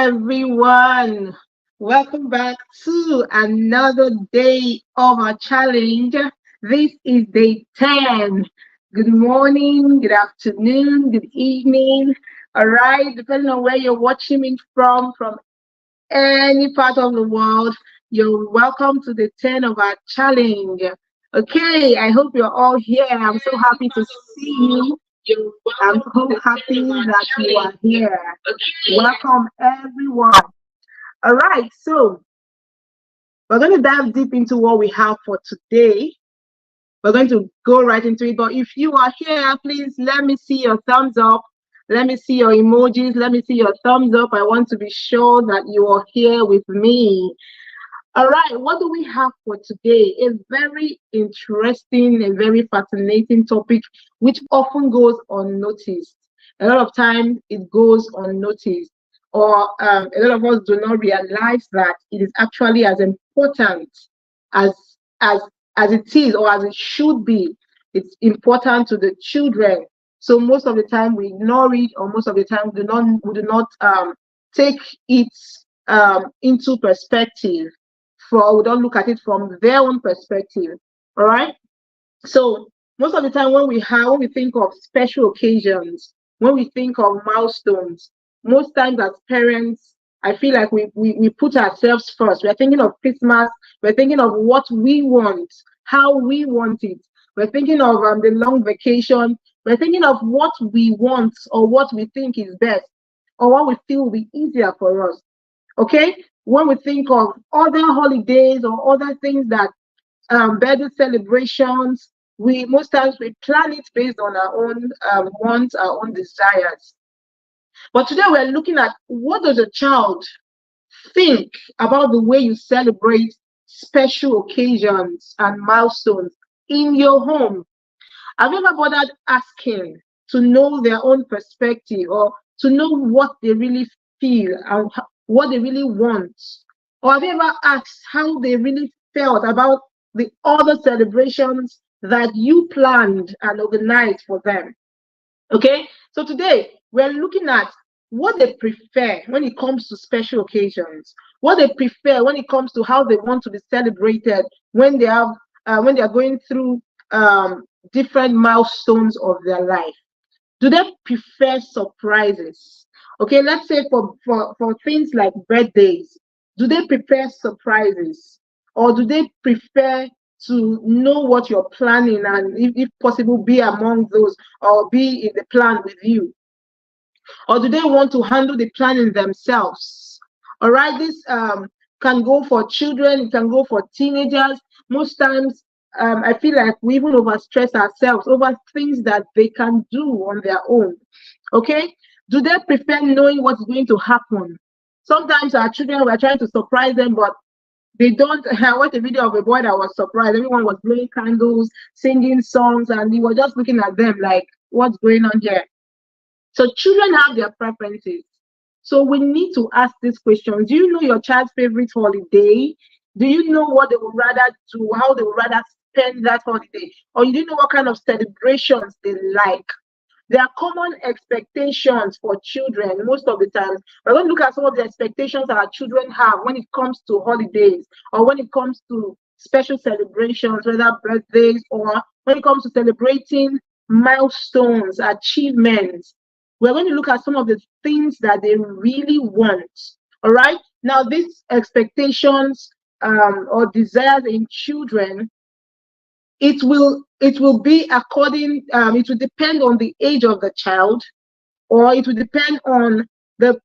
everyone. Welcome back to another day of our challenge. This is day 10. Good morning, good afternoon, good evening. All right, depending on where you're watching me from any part of the world, you're welcome to the 10 of our challenge. Okay, I hope you're all here. I'm so happy to see you. I'm so happy that you are here. Welcome, everyone. All right, so we're going to dive deep into what we have for today. We're going to go right into it. But if you are here, please let me see your thumbs up. Let me see your emojis. Let me see your thumbs up. I want to be sure that you are here with me. All right, what do we have for today? A very interesting and very fascinating topic, which often goes unnoticed. A lot of times it goes unnoticed, or a lot of us do not realize that it is actually as important as as as it is or as it should be. It's important to the children. So most of the time we ignore it, or most of the time we do not take it into perspective. We don't look at it from their own perspective. All right. So most of the time when we think of special occasions, when we think of milestones, most times as parents, I feel like we put ourselves first. We're thinking of Christmas, we're thinking of what we want, how we want it. We're thinking of the long vacation, we're thinking of what we want or what we think is best or what we feel will be easier for us. Okay, when we think of other holidays or other things that birthday celebrations, we most times we plan it based on our own wants, our own desires. But today we're looking at, what does a child think about the way you celebrate special occasions and milestones in your home? Have you ever bothered asking to know their own perspective, or to know what they really feel and what they really want? Or have you ever asked how they really felt about the other celebrations that you planned and organized for them? Okay, so today we're looking at what they prefer when it comes to special occasions, what they prefer when it comes to how they want to be celebrated when they are going through different milestones of their life. Do they prefer surprises? Okay, let's say for things like birthdays, do they prefer surprises, or do they prefer to know what you're planning and, if possible, be among those or be in the plan with you? Or do they want to handle the planning themselves? All right, this can go for children, it can go for teenagers. Most times, I feel like we even overstress ourselves over things that they can do on their own. Okay, do they prefer knowing what's going to happen? Sometimes our children, we're trying to surprise them, but they don't. I watched a video of a boy that was surprised. Everyone was blowing candles, singing songs, and he was just looking at them like, what's going on here? So children have their preferences. So we need to ask this question. Do you know your child's favorite holiday? Do you know what they would rather do, how they would rather spend that holiday? Or you know what kind of celebrations they like? There are common expectations for children most of the time. We're going to look at some of the expectations that our children have when it comes to holidays, or when it comes to special celebrations, whether birthdays, or when it comes to celebrating milestones, achievements. We're going to look at some of the things that they really want. All right. Now, these expectations or desires in children, it will be according, it will depend on the age of the child, or it will depend on the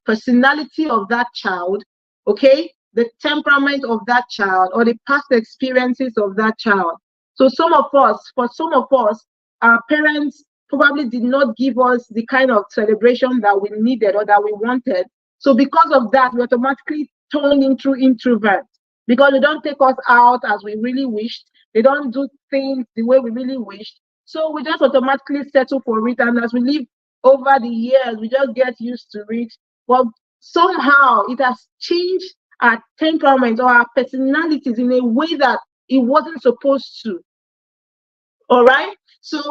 personality of that child. Okay, the temperament of that child, or the past experiences of that child. So for some of us, our parents probably did not give us the kind of celebration that we needed or that we wanted. So because of that, we automatically turn into introverts, because they don't take us out as we really wished. They don't do things the way we really wished. So we just automatically settle for it. And as we live over the years, we just get used to it. But somehow it has changed our temperament or our personalities in a way that it wasn't supposed to. All right. So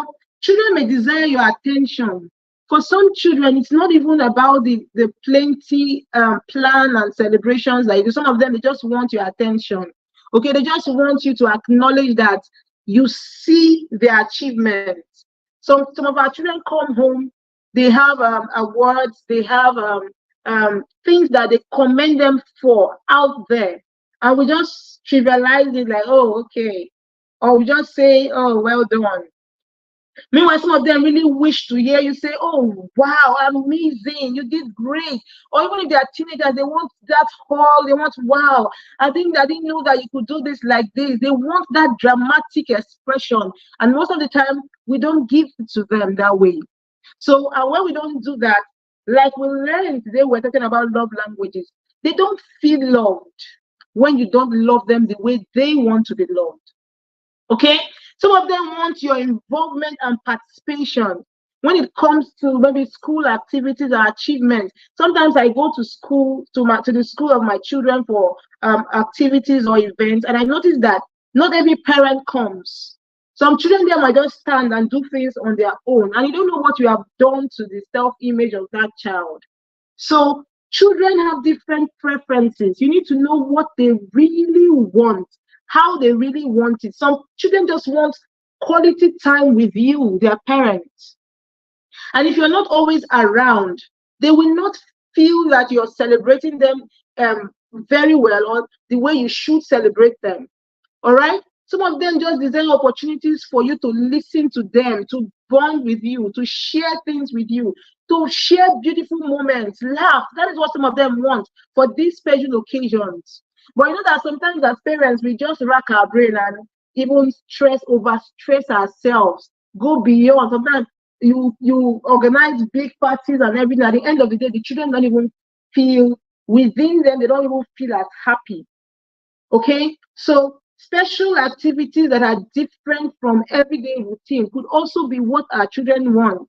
children may desire your attention. For some children, it's not even about the plenty plan and celebrations that you do. Some of them, they just want your attention. Okay, they just want you to acknowledge that you see their achievements. Some of our children come home, they have awards, they have things that they commend them for out there, and we just trivialize it like, oh, okay, or we just say, oh, well done. Meanwhile, some of them really wish to hear you say, oh, wow, amazing, you did great. Or even if they are teenagers, they want that hall, they want, wow, I didn't know that you could do this like this. They want that dramatic expression. And most of the time, we don't give it to them that way. So, and when we don't do that, like we learned today, we're talking about love languages. They don't feel loved when you don't love them the way they want to be loved. Okay, some of them want your involvement and participation when it comes to maybe school activities or achievements. Sometimes I go to school, to the school of my children for activities or events, and I notice that not every parent comes. Some children there might just stand and do things on their own, and you don't know what you have done to the self-image of that child. So children have different preferences. You need to know what they really want, how they really want it. Some children just want quality time with you, their parents. And if you're not always around, they will not feel that you're celebrating them very well, or the way you should celebrate them. All right? Some of them just design opportunities for you to listen to them, to bond with you, to share things with you, to share beautiful moments, laugh. That is what some of them want for these special occasions. But you know that sometimes as parents, we just rack our brain and even stress ourselves, go beyond. Sometimes you organize big parties and everything. At the end of the day, the children don't even feel, within them, they don't even feel as happy. Okay, so special activities that are different from everyday routine could also be what our children want.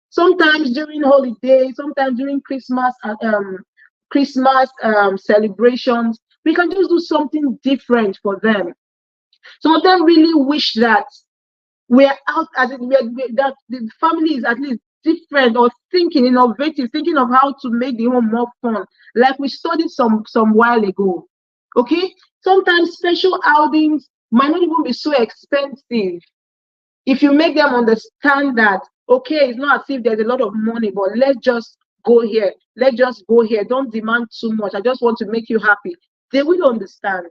Sometimes during holidays, sometimes during Christmas celebrations, we can just do something different for them. Some of them really wish that we're out as that the family is at least different, or thinking innovative, thinking of how to make the home more fun, like we studied some while ago. Okay, sometimes special outings might not even be so expensive if you make them understand that, okay, it's not as if there's a lot of money, but let's just go here, don't demand too much, I just want to make you happy. They will understand.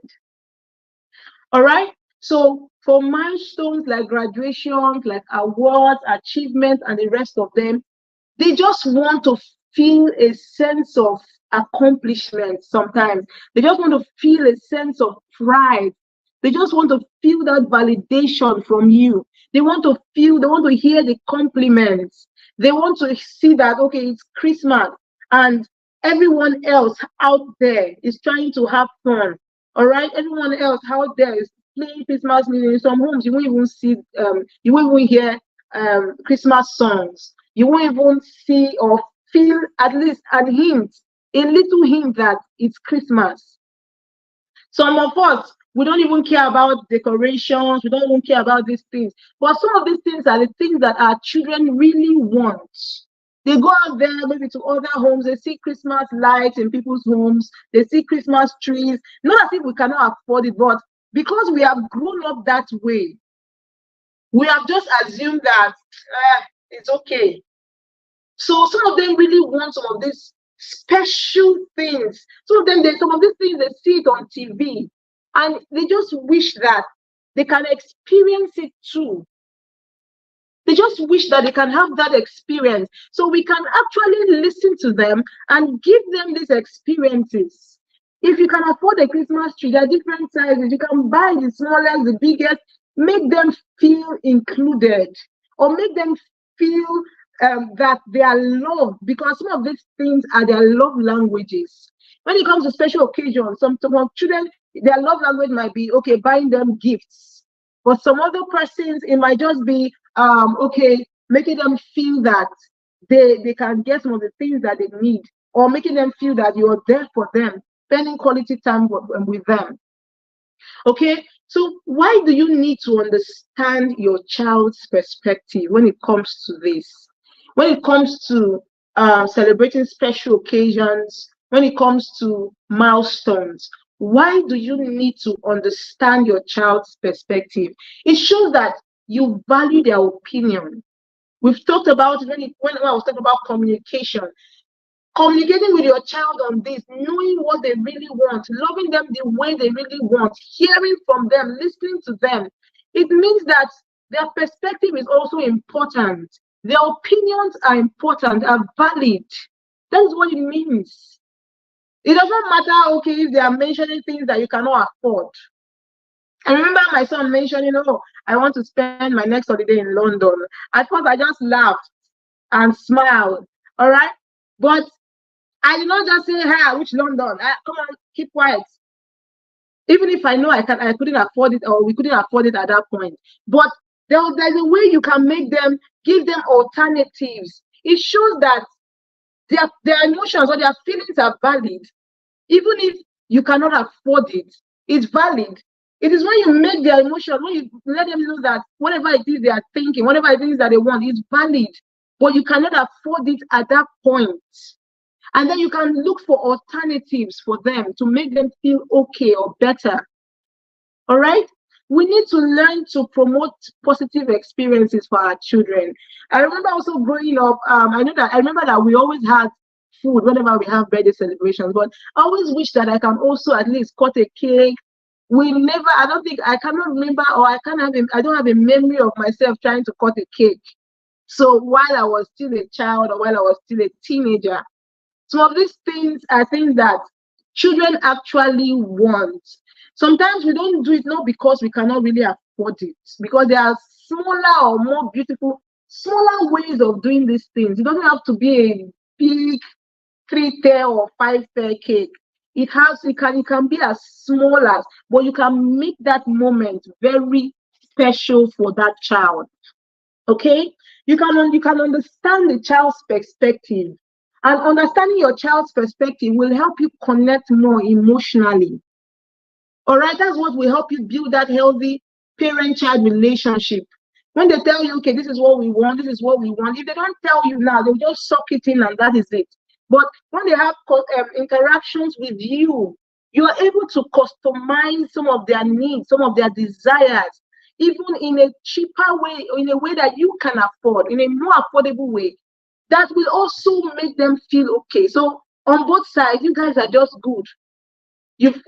All right. So for milestones like graduations, like awards, achievements, and the rest of them, they just want to feel a sense of accomplishment sometimes. They just want to feel a sense of pride. They just want to feel that validation from you. They want to hear the compliments. They want to see that, okay, it's Christmas and everyone else out there is trying to have fun. All right, everyone else out there is playing Christmas music. In some homes, you won't even see, you won't even hear Christmas songs. You won't even see or feel at least a little hint that it's Christmas. Some of us, we don't even care about decorations. We don't even care about these things. But some of these things are the things that our children really want. They go out there, maybe to other homes, they see Christmas lights in people's homes, they see Christmas trees. Not as if we cannot afford it, but because we have grown up that way, we have just assumed that it's okay. So some of them really want some of these special things. Some of these things, they see it on TV, and they just wish that they can experience it too. They just wish that they can have that experience. So we can actually listen to them and give them these experiences. If you can afford a Christmas tree, there are different sizes. You can buy the smallest, the biggest. Make them feel included, or make them feel that they are loved, because some of these things are their love languages. When it comes to special occasions, some children, their love language might be, okay, buying them gifts. But some other persons, it might just be, okay, making them feel that they can get some of the things that they need, or making them feel that you're there for them, spending quality time with them. Okay, so why do you need to understand your child's perspective when it comes to this? when it comes to celebrating special occasions, when it comes to milestones. Why do you need to understand your child's perspective? It shows that you value their opinion. We've talked about when I was talking about communication. Communicating with your child on this, knowing what they really want, loving them the way they really want, hearing from them, listening to them. It means that their perspective is also important. Their opinions are important, are valid. That's what it means. It doesn't matter, okay, if they are mentioning things that you cannot afford. I remember my son mentioning, oh, I want to spend my next holiday in London. At first, I just laughed and smiled. All right. But I did not just say, hey, which London? Come on, keep quiet. Even if I know I couldn't afford it, or we couldn't afford it at that point. But there's a way you can make them, give them alternatives. It shows that their emotions or their feelings are valid. Even if you cannot afford it, it's valid. It is when you make their emotion, when you let them know that whatever it is they are thinking, whatever it is that they want, is valid. But you cannot afford it at that point. And then you can look for alternatives for them to make them feel okay or better. All right? We need to learn to promote positive experiences for our children. I remember also growing up, I remember that we always had food whenever we have birthday celebrations, but I always wish that I can also at least cut a cake. I cannot remember, or I don't have a memory of myself trying to cut a cake. So while I was still a child, or while I was still a teenager, some of these things are things that children actually want. Sometimes we don't do it not because we cannot really afford it, because there are smaller or more beautiful, smaller ways of doing these things. It doesn't have to be a big 3-tier or 5-tier cake. It can be as small as, but you can make that moment very special for that child. Okay, you can understand the child's perspective, and understanding your child's perspective will help you connect more emotionally. All right, that's what will help you build that healthy parent-child relationship. When they tell you, okay, this is what we want, this is what we want, if they don't tell you now, they'll just suck it in and that is it. But when they have interactions with you, you are able to customize some of their needs, some of their desires, even in a cheaper way, or in a way that you can afford, in a more affordable way, that will also make them feel okay. So on both sides, you guys are just good. You've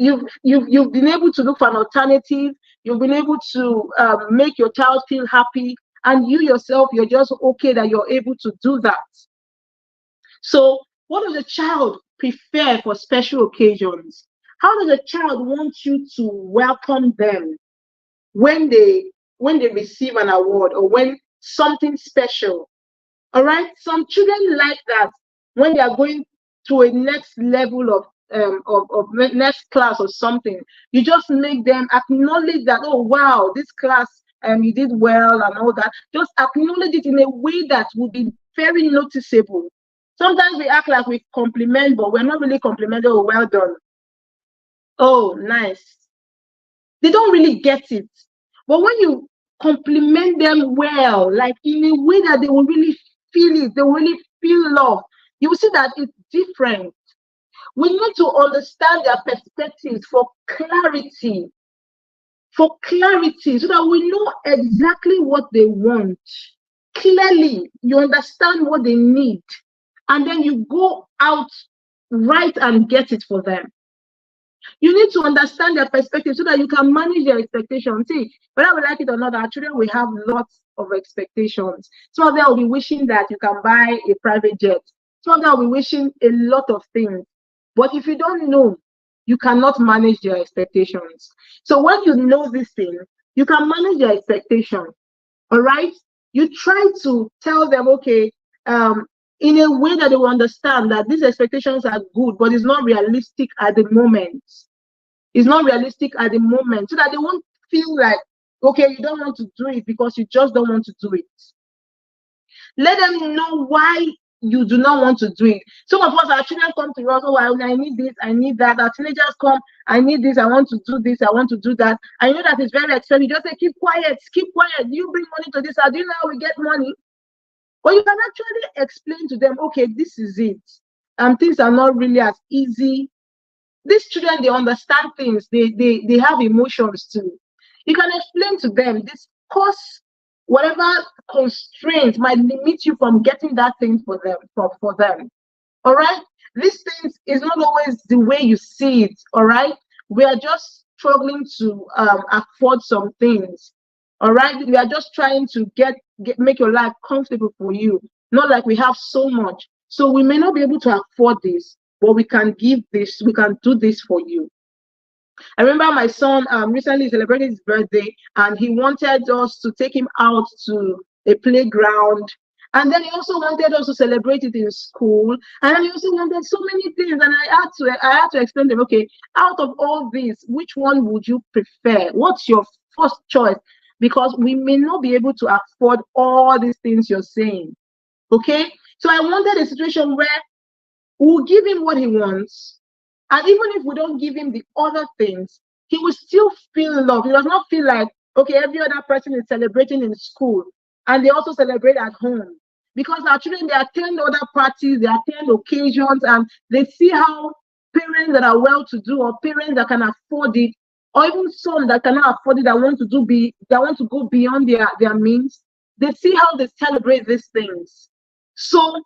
been able to look for an alternative. You've been able to make your child feel happy, and you yourself, you're just okay that you're able to do that. So what does a child prefer for special occasions? How does a child want you to welcome them when they receive an award, or when something special? All right, some children like that when they are going to a next level of next class or something. You just make them acknowledge that, oh wow, this class you did well and all that. Just acknowledge it in a way that would be very noticeable. Sometimes we act like we compliment, but we're not really complimented. Oh, well done. Oh, nice. They don't really get it. But when you compliment them well, like in a way that they will really feel it, they will really feel love, you will see that it's different. We need to understand their perspectives for clarity, so that we know exactly what they want. Clearly, you understand what they need, and then you go out right and get it for them. You need to understand their perspective so that you can manage their expectations. See, whether we like it or not, our children will have lots of expectations. Some of them will be wishing that you can buy a private jet. Some of them will be wishing a lot of things. But if you don't know, you cannot manage their expectations. So when you know this thing, you can manage their expectations. All right? You try to tell them, okay, in a way that they will understand that these expectations are good, but it's not realistic at the moment. It's not realistic at the moment, so that they won't feel like, okay, you don't want to do it because you just don't want to do it. Let them know why you do not want to do it. Some of us, our children come to us, oh, I need this, I need that. Our teenagers come, I need this, I want to do this, I want to do that. I know that it's very expensive. You just say, keep quiet, keep quiet. You bring money to this. Do you know how we get money? But you can actually explain to them, okay, this is it. Things are not really as easy. These children, they understand things. They have emotions too. You can explain to them this cause whatever constraint might limit you from getting that thing for them. All right. These things is not always the way you see it. All right. We are just struggling to afford some things. All right. We are just trying to make your life comfortable for you. Not like we have so much. So we may not be able to afford this, but we can give this, we can do this for you. I remember my son recently celebrated his birthday, and he wanted us to take him out to a playground. And then he also wanted us to celebrate it in school. And then he also wanted so many things. And I had to explain to him, okay, out of all these, which one would you prefer? What's your first choice? Because we may not be able to afford all these things you're saying. Okay? So I wanted a situation where we'll give him what he wants. And even if we don't give him the other things, he will still feel love. He does not feel like, okay, every other person is celebrating in school and they also celebrate at home. Because our children, they attend other parties, they attend occasions, and they see how parents that are well-to-do or parents that can afford it, or even some that cannot afford it, that want to go beyond their means, they see how they celebrate these things. So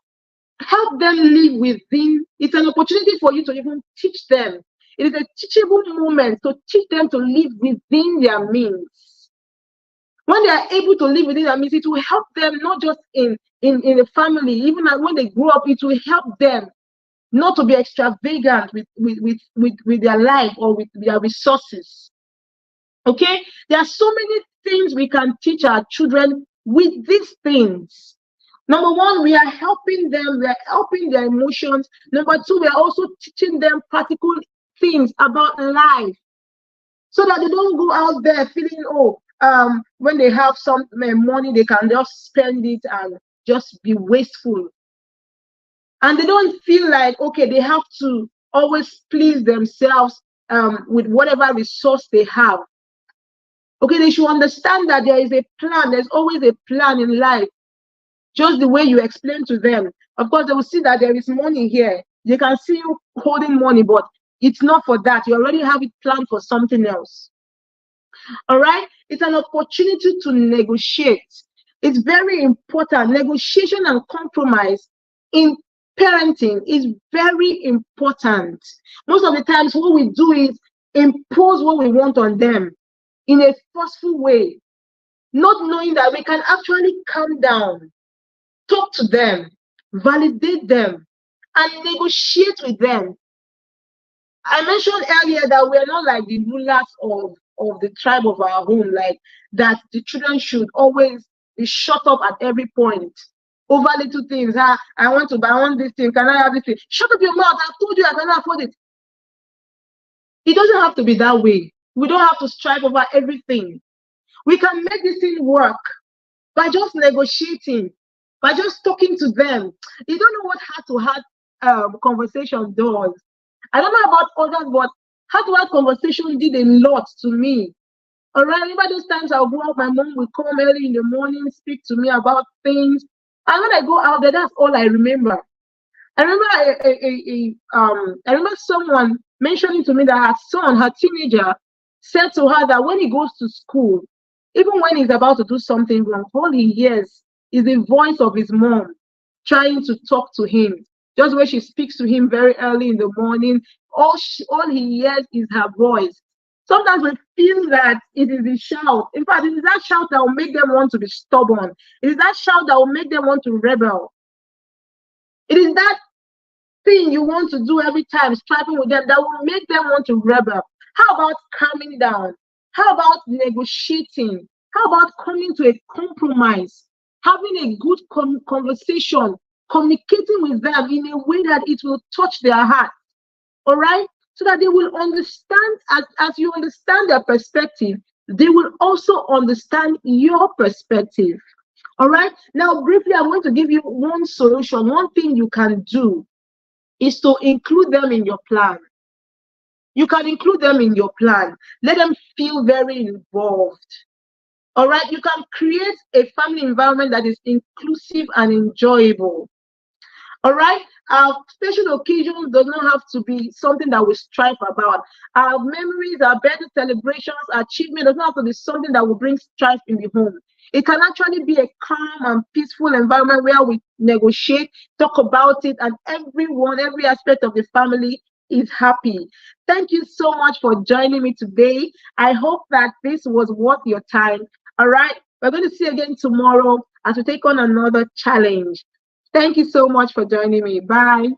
help them live within. It's an opportunity for you to even teach them. It is a teachable moment to teach them to live within their means. When they are able to live within their means, it will help them not just in the family, even when they grow up, it will help them not to be extravagant with their life or with their resources. Okay? There are so many things we can teach our children with these things. Number one, we are helping them, we are helping their emotions. Number two, we are also teaching them practical things about life so that they don't go out there feeling, when they have some money, they can just spend it and just be wasteful. And they don't feel like, okay, they have to always please themselves with whatever resource they have. Okay, they should understand that there is a plan. There's always a plan in life. Just the way you explain to them. Of course, they will see that there is money here. They can see you holding money, but it's not for that. You already have it planned for something else. All right? It's an opportunity to negotiate. It's very important. Negotiation and compromise in parenting is very important. Most of the times, what we do is impose what we want on them in a forceful way, not knowing that we can actually calm down, talk to them, validate them, and negotiate with them. I mentioned earlier that we're not like the rulers of the tribe of our home, like that the children should always be shut up at every point over little things. I want this thing, can I have this thing? Shut up your mouth, I've told you I cannot afford it. It doesn't have to be that way. We don't have to strive over everything. We can make this thing work by just negotiating, by just talking to them. You don't know what heart-to-heart conversation does. I don't know about others, but heart-to-heart conversation did a lot to me. All right, remember those times I'll go out, my mom will come early in the morning, speak to me about things. And when I go out there, that's all I remember. I remember someone mentioning to me that her son, her teenager, said to her that when he goes to school, even when he's about to do something wrong, all he hears is the voice of his mom trying to talk to him. Just when she speaks to him very early in the morning, all he hears is her voice. Sometimes we feel that it is the shout. In fact, it is that shout that will make them want to be stubborn. It is that shout that will make them want to rebel. It is that thing you want to do every time, striving with them, that will make them want to rebel. How about calming down? How about negotiating? How about coming to a compromise? Having a good conversation, communicating with them in a way that it will touch their heart. All right? So that they will understand, as you understand their perspective, they will also understand your perspective. All right? Now, briefly, I'm going to give you one solution. One thing you can do is to include them in your plan. You can include them in your plan. Let them feel very involved. All right, you can create a family environment that is inclusive and enjoyable. All right. Our special occasions does not have to be something that we strive about. Our memories, our birthday celebrations, our achievement does not have to be something that will bring strife in the home. It can actually be a calm and peaceful environment where we negotiate, talk about it, and everyone, every aspect of the family is happy. Thank you so much for joining me today. I hope that this was worth your time. All right. We're going to see you again tomorrow as we take on another challenge. Thank you so much for joining me. Bye.